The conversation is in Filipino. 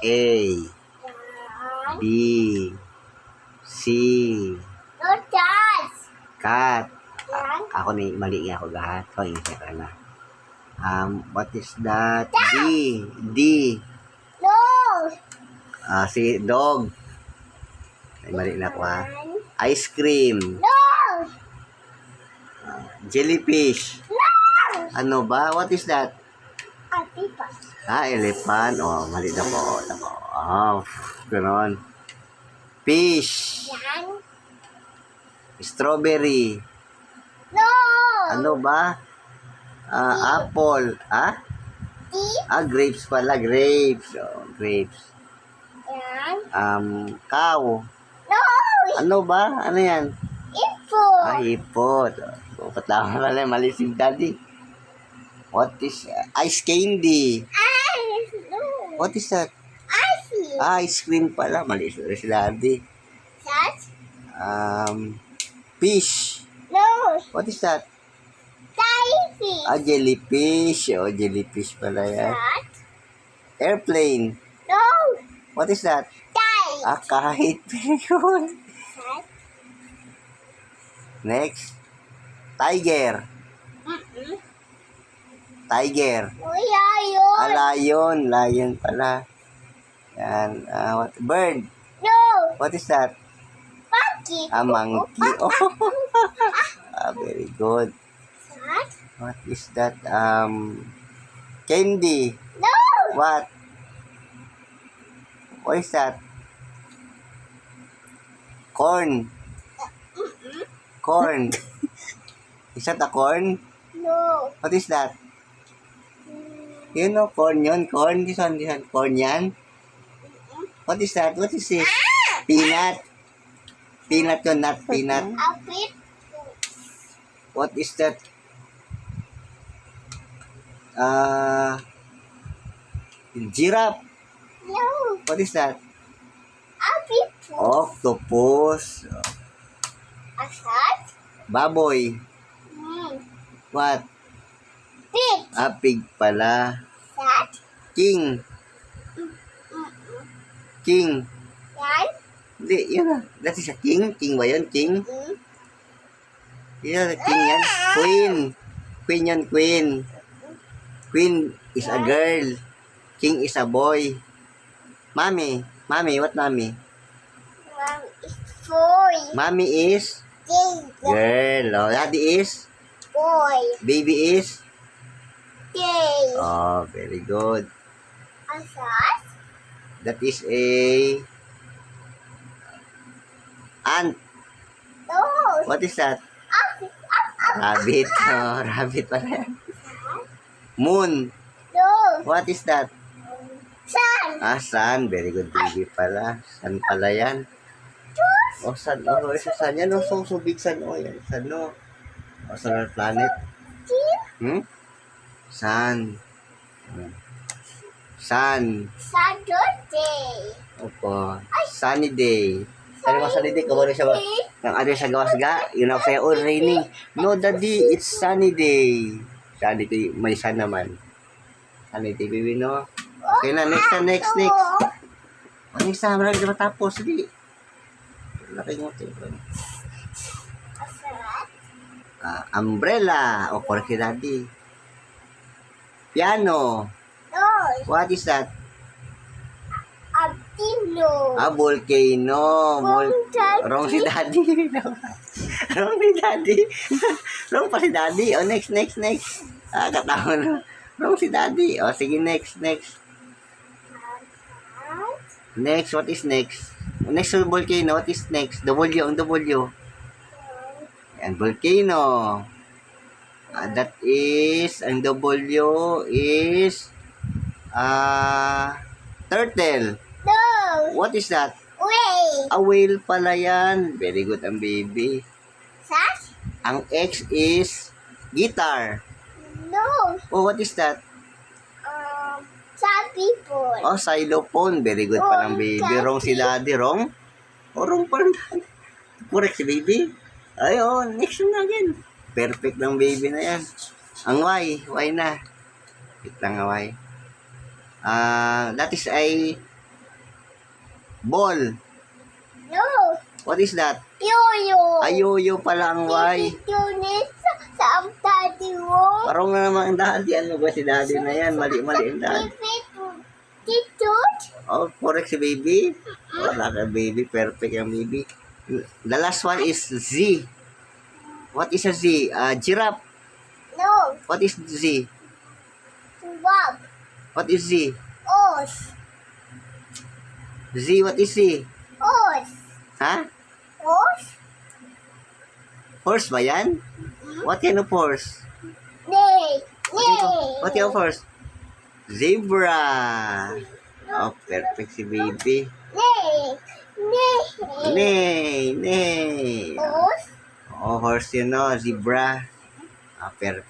A, Yan. B, C, No touch. cat. Yan. Ako na mali nga ako lahat. So, isa ka na. What is that? D. No. Si dog. Ay, mali na ako ha. Yan. Ice cream. No. Jellyfish. No. Ano ba? What is that? Atipas. Elephant. Oh, mali na po. Ganon. Fish. Yan. Strawberry. No. Ano ba? Apple. T. Grapes pala. Grapes. Oh, grapes. Yan. Cow. No. Ano ba? Ano yan? Info. Hipot. Patama pala. Mali si daddy. What is ice candy? No. What is that? Icy. Ice cream pala. Mali si daddy. Touch. Fish. No. What is that? Jellyfish. Jellyfish. Oh, jellyfish pala yan. Touch. Airplane. No. What is that? Kite. Kahit. Very good. Touch. Next. Tiger. Tiger. Kuya yun. Lion. Lion pala. Yan. What? Bird. No. What is that? Monkey. Monkey. Oh. Very good. Touch. What is that? Candy. No. What? What is that? Corn. Corn. Is that a corn? No. What is that? You know corn yun? Corn? This one. Corn yan? What is that? What is this? Peanut. Peanut yun, not peanut. Apit. What is that? Giraffe. No. What is that? Apit. Octopus. Asat. Baboy. What? Pig. Pig pala. Sat. King. King. Yan. Hindi, yun na. That is a king. King ba yun? King? Yeah, king yan. Queen. Queen yan, queen. Queen is a girl. King is a boy. Mommy. Mommy, what mommy? Mom is boy. Mommy is King. girl. Oh, daddy is? Boy. Baby is? King. Oh, very good. Asat. That is a ant. No. What is that? Apit. Rabbit. Oh, rabbit pala yan. Moon. No. What is that? Sun. Sun. Very good baby pala. Sun pala yan. Oh, sun. Oh, isa sun yan. Oh, so big sun. Oh, yan. Sun, no. Oh, solar planet. Sun. Sun. Saturday. Opo. Sunny day. Sabi mo sunny day, kabalo siya ba? Ang ano sa gawas ga, yun ako sa'yo, raining. No, daddy, it's sunny day. Sunny day, may sun naman. Sunny day, baby, no? Okay na, next. Next na, marami na matapos. Sige. Laki mo ito. Asat. Umbrella. O, correct si daddy. Piano. No. What is that? Abtino. Volcano. Wrong si daddy. Wrong si daddy. Wrong pa si daddy. O, next. Katawa na. Wrong si daddy. O, sige, next. Next, what is next? Next to volcano, what is next? W, ang W. And volcano. That is, ang W is, turtle. No. What is that? Wait. A whale pala yan. Very good ang baby. Sash. Ang X is guitar. No. Oh, what is that? Some people. Oh, xylophone. Very good pa ng baby. Wrong si daddy. Wrong? Oh, wrong pa ng daddy. Correct si baby. Ay, oh, next na again. Perfect ng baby na yan. Ang Y na. Wait lang ang Y. That is a Ball. No. What is that? Yo-yo. Ayoyo pala ang Y. Tunit sa ang daddy mo. Parang na naman ang daddy. Ano ba si daddy na yan? Mali-mali ang daddy. Titut. Oh, correct si baby. Wala ka baby. Perfect ang baby. The last one is Z. What is a Z? Giraffe. No. What is Z? Bob. What is Z? Os. Z, what is Z? Os. Ha? Os. Horse ba yan? What kind of horse? Nay. What kind of horse? Zebra. Oh, perfect si baby. Nay. Nay. Nay, nay. Os. Oh, horse yun, no? Zebra. Ah, perfect.